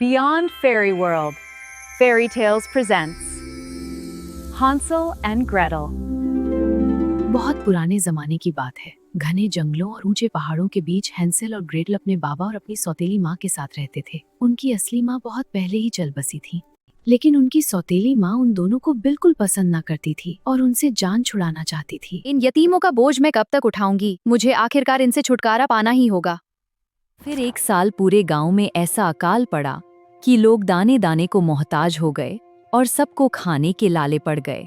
Beyond Fairy World, Fairy Tales presents Hansel and Gretel. बहुत पुराने जमाने की बात है। घने जंगलों और ऊंचे पहाड़ों के बीच हैंसेल और ग्रेटल अपने बाबा और अपनी सौतेली माँ के साथ रहते थे। उनकी असली माँ बहुत पहले ही चल बसी थी, लेकिन उनकी सौतेली माँ उन दोनों को बिल्कुल पसंद न करती थी और उनसे जान छुड़ाना चाहती थी। इन यतीमों का बोझ मैं कब तक उठाऊंगी? मुझे आखिरकार इनसे छुटकारा पाना ही होगा। फिर एक साल पूरे गांव में ऐसा अकाल पड़ा कि लोग दाने दाने को मोहताज हो गए और सबको खाने के लाले पड़ गए।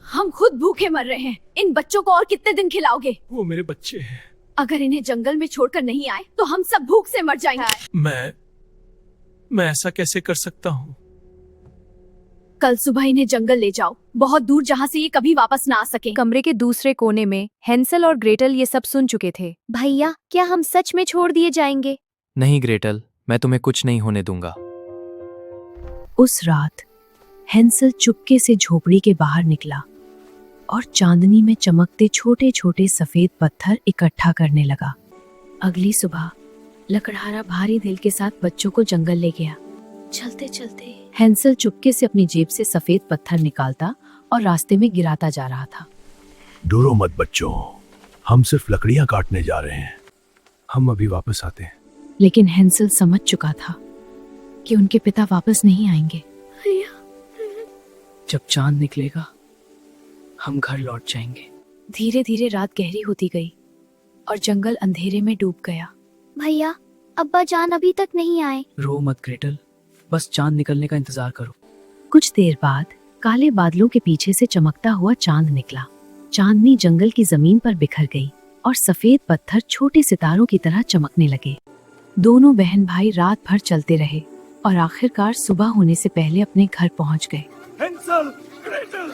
हम खुद भूखे मर रहे हैं। इन बच्चों को और कितने दिन खिलाओगे? वो मेरे बच्चे हैं। अगर इन्हें जंगल में छोड़कर नहीं आए तो हम सब भूख से मर जाएंगे। मैं ऐसा कैसे कर सकता हूँ? कल सुबह इन्हें जंगल ले जाओ, बहुत दूर, जहाँ से ये कभी वापस ना आ सके। कमरे के दूसरे कोने में हैंसल और ग्रेटल ये सब सुन चुके थे। भैया, क्या हम सच में छोड़ दिए जाएंगे? नहीं ग्रेटल, मैं तुम्हें कुछ नहीं होने दूंगा। उस रात हैंसल चुपके से झोपड़ी के बाहर निकला और चांदनी में चमकते छोटे छोटे सफेद पत्थर इकट्ठा करने लगा। अगली सुबह लकड़हारा भारी दिल के साथ बच्चों को जंगल ले गया। चलते चलते हैंसल चुपके से अपनी जेब से सफेद पत्थर निकालता और रास्ते में गिराता जा रहा था। डरो मत बच्चों, हम सिर्फ लकड़ियां काटने जा रहे हैं, हम अभी वापस आते हैं। लेकिन हैंसल समझ चुका था कि उनके पिता वापस नहीं आएंगे। जब चांद निकलेगा हम घर लौट जाएंगे। धीरे धीरे रात गहरी होती गई और जंगल अंधेरे में डूब गया। भैया, अब्बा जान अभी तक नहीं आए। रो मत ग्रेटल, बस चांद निकलने का इंतजार करो। कुछ देर बाद काले बादलों के पीछे से चमकता हुआ चांद निकला। चांदनी जंगल की जमीन पर बिखर गई और सफेद पत्थर छोटे सितारों की तरह चमकने लगे। दोनों बहन भाई रात भर चलते रहे और आखिरकार सुबह होने से पहले अपने घर पहुंच गए। हैंसल, ग्रेटल,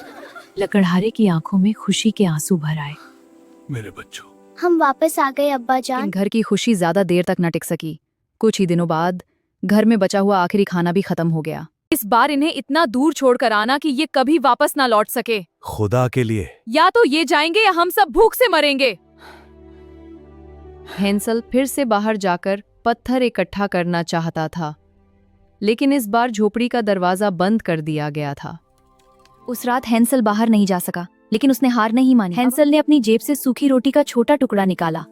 लकड़हारे की आंखों में खुशी के आंसू भर आए। मेरे बच्चों, हम वापस आ गए अब्बा जान। इन घर की खुशी ज्यादा देर तक न टिक सकी। कुछ ही दिनों बाद घर में बचा हुआ आखिरी खाना भी खत्म हो गया। इस बार इन्हें इतना दूर छोड़कर आना कि ये कभी वापस ना लौट सके। खुदा के लिए या तो ये जाएंगे या हम सब भूख से मरेंगे। हैंसल फिर से बाहर जाकर पत्थर इकट्ठा करना चाहता था, लेकिन इस बार झोपड़ी का दरवाजा बंद कर दिया गया था। उस रात हैंसल बाहर नहीं जा सका, लेकिन उसने हार नहीं मानी। हैंसल ने अपनी जेब से सूखी रोटी का छोटा टुकड़ा निकाला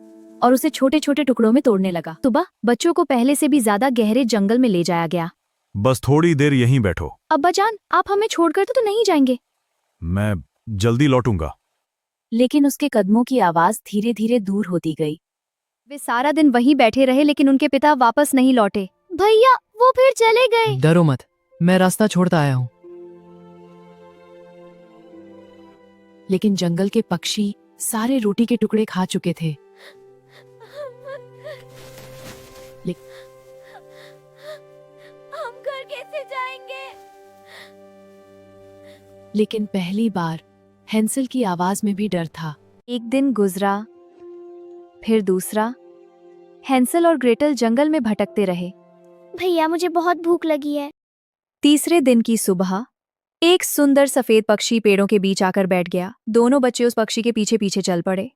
और उसे छोटे छोटे टुकड़ों में तोड़ने लगा। सुबह बच्चों को पहले से भी ज्यादा गहरे जंगल में ले जाया गया। बस थोड़ी देर यहीं बैठो। अब्बा जान, आप हमें छोड़कर तो नहीं जाएंगे? मैं जल्दी लौटूंगा। लेकिन उसके कदमों की आवाज धीरे धीरे दूर होती गई। वे सारा दिन वहीं बैठे रहे, लेकिन उनके पिता वापस नहीं लौटे। भैया, वो फिर चले गए। डरो मत, मैं रास्ता छोड़ता आया हूँ। लेकिन जंगल के पक्षी सारे रोटी के टुकड़े खा चुके थे। हम घर कैसे जाएंगे? लेकिन पहली बार हैंसल की आवाज में भी डर था। एक दिन गुजरा, फिर दूसरा। हैंसल और ग्रेटल जंगल में भटकते रहे। भैया, मुझे बहुत भूख लगी है। तीसरे दिन की सुबह एक सुंदर सफेद पक्षी पेड़ों के बीच आकर बैठ गया। दोनों बच्चे उस पक्षी के पीछे पीछे चल पड़े।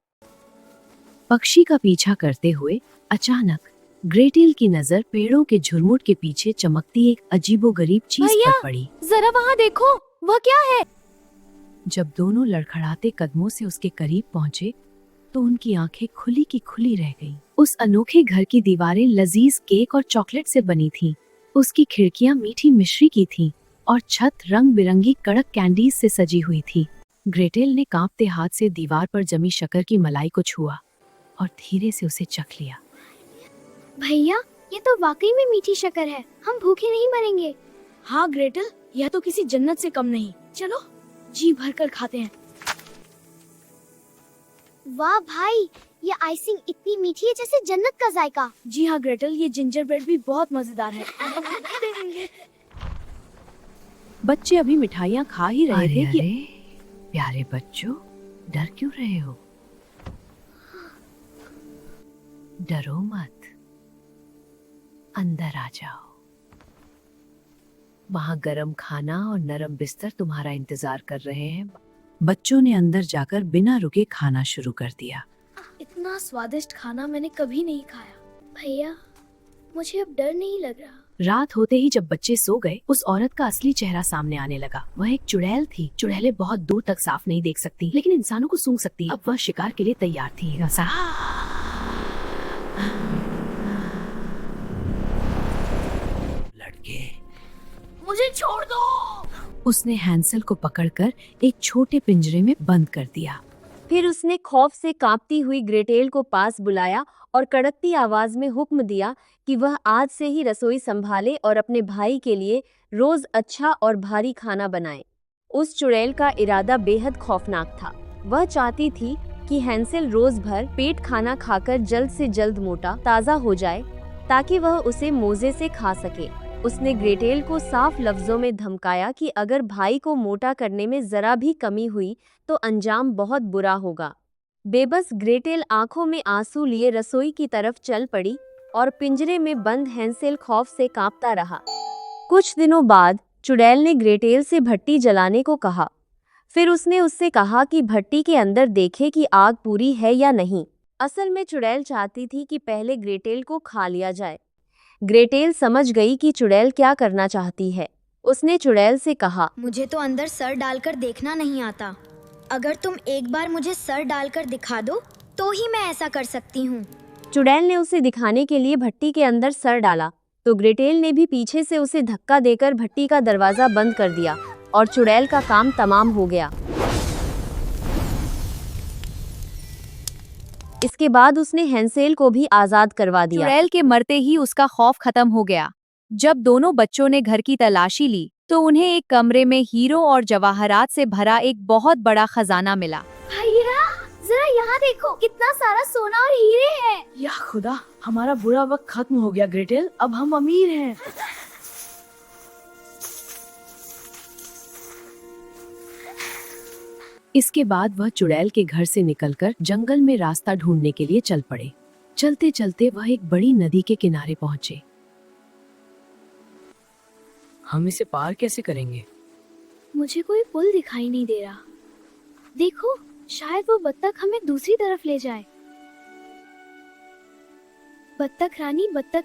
पक्षी का पीछा करते हुए अचानक ग्रेटल की नजर पेड़ों के झुरमुट के पीछे चमकती एक अजीबोगरीब चीज भैया! पर पड़ी। जरा वहाँ देखो, वह क्या है? जब दोनों लड़खड़ाते कदमों से उसके करीब पहुंचे तो उनकी आंखें खुली की खुली रह गईं। उस अनोखे घर की दीवारें लजीज केक और चॉकलेट से बनी थीं। उसकी खिड़कियां मीठी मिश्री की थीं और छत रंग बिरंगी कड़क कैंडीज से सजी हुई थी। ग्रेटल ने कांपते हाथ से दीवार पर जमी शक्कर की मलाई को छुआ और धीरे से उसे चख लिया। भैया, ये तो वाकई में मीठी शक्कर है। हम भूखे नहीं मरेंगे। हाँ ग्रेटल, यह तो किसी जन्नत से कम नहीं। चलो जी भर कर खाते हैं। वाह भाई, ये आइसिंग इतनी मीठी है जैसे जन्नत का जायका। जी हाँ ग्रेटल, ये जिंजर ब्रेड भी बहुत मजेदार है। बच्चे अभी मिठाइयाँ खा ही रहे थे कि प्यारे बच्चों, डर क्यों रहे हो? डरो मत, अंदर आ जाओ। वहाँ गरम खाना और नरम बिस्तर तुम्हारा इंतजार कर रहे हैं। बच्चों ने अंदर जाकर बिना रुके खाना शुरू कर दिया। इतना स्वादिष्ट खाना मैंने कभी नहीं खाया। भैया, मुझे अब डर नहीं लग रहा। रात होते ही जब बच्चे सो गए, उस औरत का असली चेहरा सामने आने लगा। वह एक चुड़ैल थी। चुड़ैलें बहुत दूर तक साफ नहीं देख सकती, लेकिन इंसानों को सूंघ सकती। अब वह शिकार के लिए तैयार थी। लड़के, मुझे छोड़ दो। उसने हैंसल को पकड़कर एक छोटे पिंजरे में बंद कर दिया। फिर उसने खौफ से कांपती हुई ग्रेटेल को पास बुलाया और कड़कती आवाज में हुक्म दिया कि वह आज से ही रसोई संभाले और अपने भाई के लिए रोज अच्छा और भारी खाना बनाए। उस चुड़ैल का इरादा बेहद खौफनाक था। वह चाहती थी कि हैंसेल रोज भर पेट खाना खाकर जल्द से जल्द मोटा ताज़ा हो जाए ताकि वह उसे मोजे से खा सके। उसने ग्रेटेल को साफ लफ्जों में धमकाया कि अगर भाई को मोटा करने में जरा भी कमी हुई तो अंजाम बहुत बुरा होगा। बेबस ग्रेटेल आंखों में आंसू लिए रसोई की तरफ चल पड़ी और पिंजरे में बंद हैंसेल खौफ से कांपता रहा। कुछ दिनों बाद चुड़ैल ने ग्रेटेल से भट्टी जलाने को कहा। फिर उसने उससे कहा कि भट्टी के अंदर देखे कि आग पूरी है या नहीं। असल में चुड़ैल चाहती थी कि पहले ग्रेटेल को खा लिया जाए। ग्रेटेल समझ गई कि चुड़ैल क्या करना चाहती है। उसने चुड़ैल से कहा, मुझे तो अंदर सर डालकर देखना नहीं आता। अगर तुम एक बार मुझे सर डालकर दिखा दो तो ही मैं ऐसा कर सकती हूँ। चुड़ैल ने उसे दिखाने के लिए भट्टी के अंदर सर डाला तो ग्रेटेल ने भी पीछे से उसे धक्का देकर भट्टी का दरवाजा बंद कर दिया और चुड़ैल का काम तमाम हो गया। इसके बाद उसने हैंसेल को भी आजाद करवा दिया। चुड़ैल के मरते ही उसका खौफ खत्म हो गया। जब दोनों बच्चों ने घर की तलाशी ली तो उन्हें एक कमरे में हीरो और जवाहरात से भरा एक बहुत बड़ा खजाना मिला। भैया जरा यहाँ देखो, कितना सारा सोना और हीरे हैं। या खुदा, हमारा बुरा वक्त खत्म हो गया ग्रेटेल, अब हम अमीर हैं। इसके बाद वह चुड़ैल के घर से निकलकर जंगल में रास्ता ढूंढने के लिए चल पड़े। चलते चलते वह एक बड़ी नदी के किनारे पहुंचे। हम इसे पार कैसे करेंगे? मुझे कोई पुल दिखाई नहीं दे रहा। देखो, शायद वो बत्तख हमें दूसरी तरफ ले जाए। बत्तख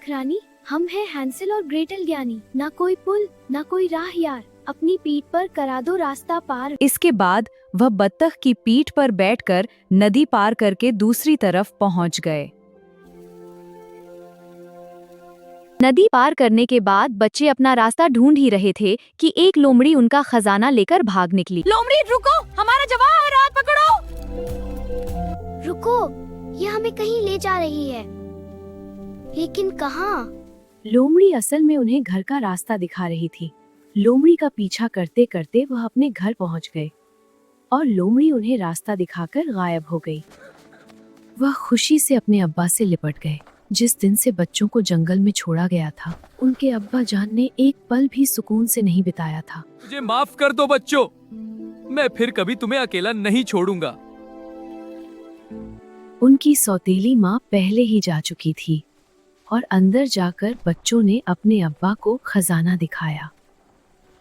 रानी, हम हैं हैंसेल और ग्रेटेल ज्ञानी। ना कोई पुल, ना कोई राह यार, अपनी पीठ पर करा दो रास्ता पार। इसके बाद वह बत्तख की पीठ पर बैठकर नदी पार करके दूसरी तरफ पहुंच गए। नदी पार करने के बाद बच्चे अपना रास्ता ढूंढ ही रहे थे कि एक लोमड़ी उनका खजाना लेकर भाग निकली। लोमड़ी रुको, हमारा जवाहरात पकड़ो। रुको, ये हमें कहीं ले जा रही है, लेकिन कहाँ? लोमड़ी असल में उन्हें घर का रास्ता दिखा रही थी। लोमड़ी का पीछा करते करते वह अपने घर पहुंच गए और लोमड़ी उन्हें रास्ता दिखाकर गायब हो गई। वह खुशी से अपने अब्बा से लिपट गए। जिस दिन से बच्चों को जंगल में छोड़ा गया था, उनके अब्बा जान ने एक पल भी सुकून से नहीं बिताया था। मुझे माफ कर दो बच्चों, मैं फिर कभी तुम्हें अकेला नहीं छोड़ूंगा। उनकी सौतेली माँ पहले ही जा चुकी थी और अंदर जाकर बच्चों ने अपने अब्बा को खजाना दिखाया।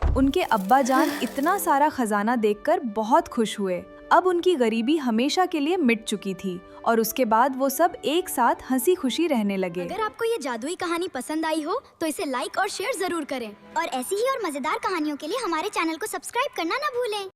उनके अब्बा जान इतना सारा खजाना देखकर बहुत खुश हुए। अब उनकी गरीबी हमेशा के लिए मिट चुकी थी और उसके बाद वो सब एक साथ हंसी खुशी रहने लगे। अगर आपको ये जादुई कहानी पसंद आई हो तो इसे लाइक और शेयर जरूर करें और ऐसी ही और मजेदार कहानियों के लिए हमारे चैनल को सब्सक्राइब करना ना भूलें।